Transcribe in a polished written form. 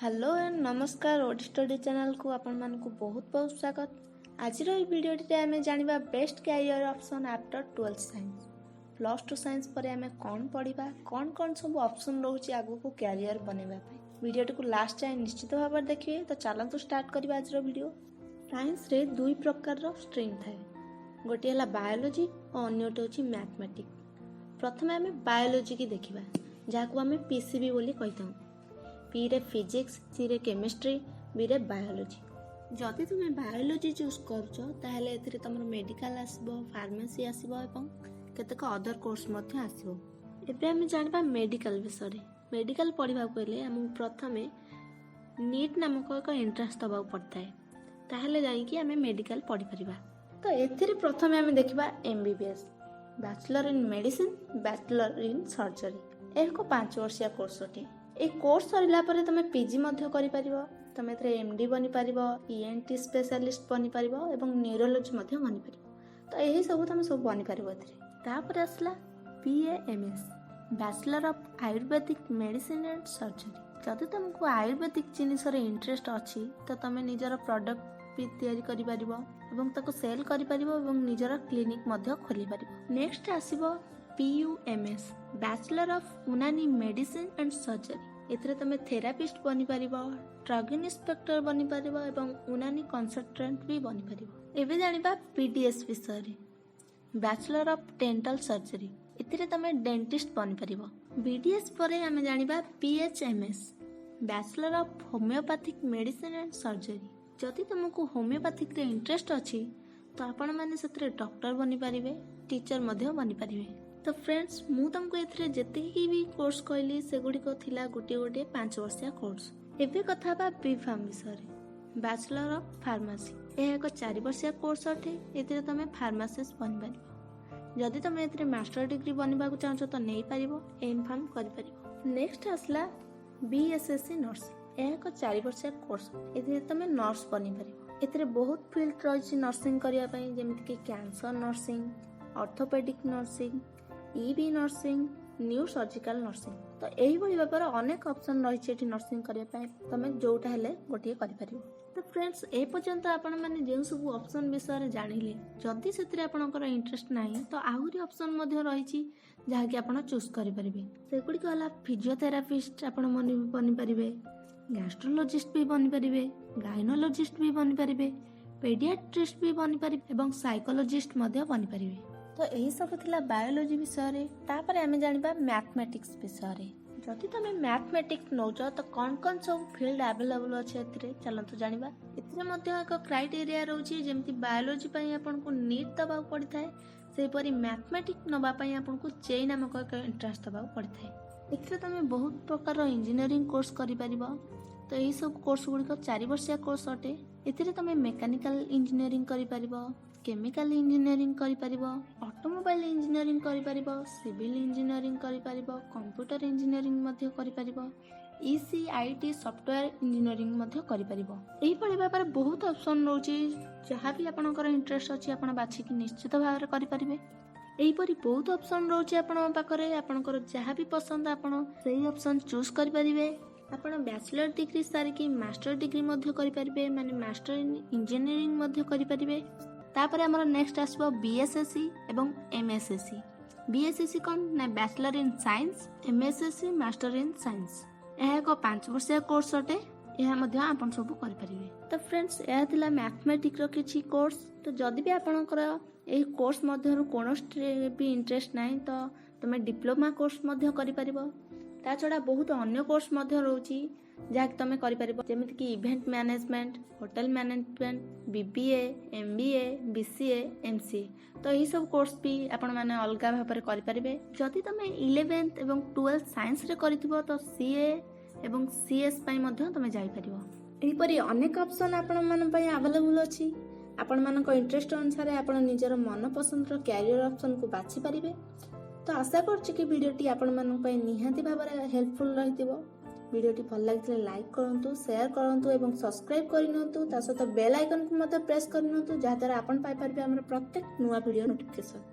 Hello and नमस्कार OD study channel को आपण मानकु बहुत बहुत स्वागत। आज भिडियोटी आम जाना best career option after 12th science +2 science पर आम कौन पढ़ा कौन कौन सब ऑप्शन रोचे आगु को कैरियर बनवाई। वीडियोटी को लास्ट जाए निश्चित भाव देखिए। तो चलतु स्टार्ट करवा आज वीडियो। साइंस रे दुई प्रकार स्ट्रीम थाए, गोटे है बायोलोजी और अन्यटे हूँ मैथमेटिक्स। प्रथम आम बायोलोजी की देखा जहाँ आम पीसीबी बोली कही। पी रे फिजिक्स, सी रे केमिस्ट्री, बी रे बायोलोजी। जदि तुम्हें बायोलोजी चूज करुच ताहले एथिरे तमर मेडिकल आसीबो, फार्मेसी आसीबो एवं केतेक अदर कोर्स मध्ये आसीबो। एबे हम जानबा मेडिकल विषय। मेडिकल पढ़िबा पहिले हम प्रथमे नीट नामक एक एंट्रेंस दबा पड़ता है, ताहले जाई कि हमें मेडिकल पढ़ी परिबा। तो एथिरे प्रथमे हम देखिबा MBBS, bachelor in medicine, bachelor in surgery. एक 5 वर्षिया कोर्स अटे। ए कोर्स सरिला परे तमे पीजी मध्ये करि परिबो। तमे एथरे एमडी बनि परिबो, ईएनटी स्पेशलिस्ट बनि परिबो एवं न्यूरोलॉजी मध्ये बनि परिबो। तो एही सब तमे सब बनि परिबो एथरे। तापर आसला BAMS, bachelor of Ayurvedic medicine and surgery. जदि तुमको आयुर्वेदिक जिनिस रे इंटरेस्ट अछि तो तमे निजर प्रोडक्ट भी तैयारी करि परिबो एवं ताको सेल करि परिबो एवं निजर क्लिनिक मध्ये खोलि परिबो। नेक्स्ट आसीबो PUMS, बैचलर ऑफ यूनानी मेडिसिन एंड सर्जरी। एथरे तमे थेरापिस्ट बनि परिबो, ड्रग इंस्पेक्टर बनि परिबो एवं यूनानी कंसल्टेंट भी बनि परिबो। एबे जानिबा PDS विषय रे, बैचलर ऑफ डेंटल सर्जरी। एथरे तमे डेंटिस्ट बनि परिबो। BDS परे हमें जानिबा PHMS, bachelor of homeopathic medicine and surgery. जदि तुमको होमियोपैथिक रे इंटरेस्ट अछि तो आपण माने सेतरे डॉक्टर बनि परिबे, टीचर मध्ये बनि परिबे। तो फ्रेंड्स मु तुमको एथरे जेतिकी भी कोर्स कहली से गुडी को थिला गोटे गोटे 5 वर्षिया कोर्स। एबे कथा बा बी फार्म विषय, बैचलर ऑफ फार्मेसी। यह एक 4 वर्षिया कोर्स अटे। एथरे तमे फार्मासिस्ट बनि परिबो। जदि तमे एथरे मास्टर डिग्री बनिबा को चाहछो तो नै परिबो, एम फार्म करि परिबो। नेक्स्ट आसला बीएसएससी नर्सिंग। यह एक 4 वर्षिया कोर्स। एथरे तमे नर्स बनि परिबो। एथरे बहुत फील्ड रहिछि नर्सिंग करिया पई, जेमिति कि cancer nursing, orthopaedic nursing, EB nursing, new surgical nursing. तो एही भली भाबर अनेक ऑप्शन रहिछि एठी नर्सिंग करिया पई, तमे जोटा हेले गोटिए करि परिबो। तो फ्रेंड्स ए पर्यंत आपण माने जे सब ऑप्शन विषय रे जानिले, जदि सेतिरे आपनकर इंटरेस्ट नाही तो आहुरी ऑप्शन मध्ये रहिछि जहा कि आपण चूज करि परिबे। सेगुडी कहला फिजियोथेरापिस्ट आपण बनि परिबे, गैस्ट्रोलॉजिस्ट भी बनि परिबे, गायनोलॉजिस्ट भी बनि परिबे, पेडियाट्रिस्ट भी बनि परिबे एवं साइकोलॉजिस्ट मध्ये बनि परिबे। तो यही सब थिला बायोलॉजी विषय रे। तापर हमें जानिबा मैथमेटिक्स विषय रे। जदि तमे मैथमेटिक्स नौच तो कौन कौन सब फील्ड अवेलेबल अछि एथिरे चलंतु जानिबा। एथिरे मध्ये एक क्राइटेरिया रहउछि, जेमति बायोलॉजी पई आपन को नीट दबा पड़ी थाए, सेहि परि मैथमेटिक्स नबा पई आपन को जेई नामक एक एंट्रेंस दबा पड़ी थाए। एथिरे तमे बहुत प्रकार इंजीनियरिंग कोर्स करि परिबो। तो यही सब कोर्स गुडी को 4 वर्षिया कोर्स अटे। एथिरे तमे मैकेनिकल इंजीनियरिंग करि परिबो, केमिकल इंजीनियरिंग करि परिबो, ऑटोमोबाइल इंजीनियरिंग करि परिबो, सिविल इंजीनियरिंग करि परिबो, कंप्यूटर इंजीनियरिंग मध्ये करि परिबो, ECIT सॉफ्टवेयर इंजीनियरिंग मध्ये करि परिबो। एही परि भाबरे बहुत ऑप्शन रहउछि, जहाँ भी आपनकर इंटरेस्ट अछि आपण बाछि कि निश्चित भाबरे करि परिबे। एही परि बहुत ऑप्शन रहउछि आपण पाखरे। आपनकर जहाँ भी पसंद आपण सेही ऑप्शन चूज करि परिबे। आपण बैचलर डिग्री सारी कि मास्टर डिग्री मध्ये करि परिबे, माने मास्टर इन इंजीनियरिंग मध्ये करि परिबे। तापर हमर नेक्स्ट आसबो बीएसएससी एवं एमएसएससी। बीएसएससी कोन ना bachelor in science, MSc master in science. यह एक 5 वर्षिया कोर्स अटे। यह मध्ये आपण सब करि परिबे। तो फ्रेंड्स यह थिला मैथमेटिक्स रो किछि कोर्स। तो जदि भी आपनकर एही कोर्स मध्ये कोनोस्ट्रे भी इंटरेस्ट नाही तो तमे डिप्लोमा कोर्स मध्ये करि परिबो। ता छडा बहुत अन्य कोर्स मध्ये रहउछि जहाँ तमे करि परिबो, जेमिति कि event management, hotel management, BBA, MBA, BCA, MCA. तो यही सब कोर्स भी आपण माने अलगा भाबरे करि परिबे। जदि तमे 11th एवं 12th साइंस रे करिथिबो तो सीए एवं सीएस पई मध्ये तमे जाई परिबो। एही परि अनेक ऑप्शन आपण मान पई अवेलेबल अछि। आपण मानक इंटरेस्ट अनुसार आपण निजर मन पसंद रो कैरियर ऑप्शन को बाछि परिबे। तो आशा करछि कि वीडियोटी आपण मानक पई निहाती भाबरे हेल्पफुल रहितिबो। वीडियोटी भल लगिले लाइक करंतु, शेयर करंतु एवं सब्सक्राइब करिनंतु। ता सहित बेल आइकन को मते प्रेस करिनंतु, जहा द्वारा आपण पाइ परबे हमर प्रत्येक नुवा वीडियो नोटिफिकेशन।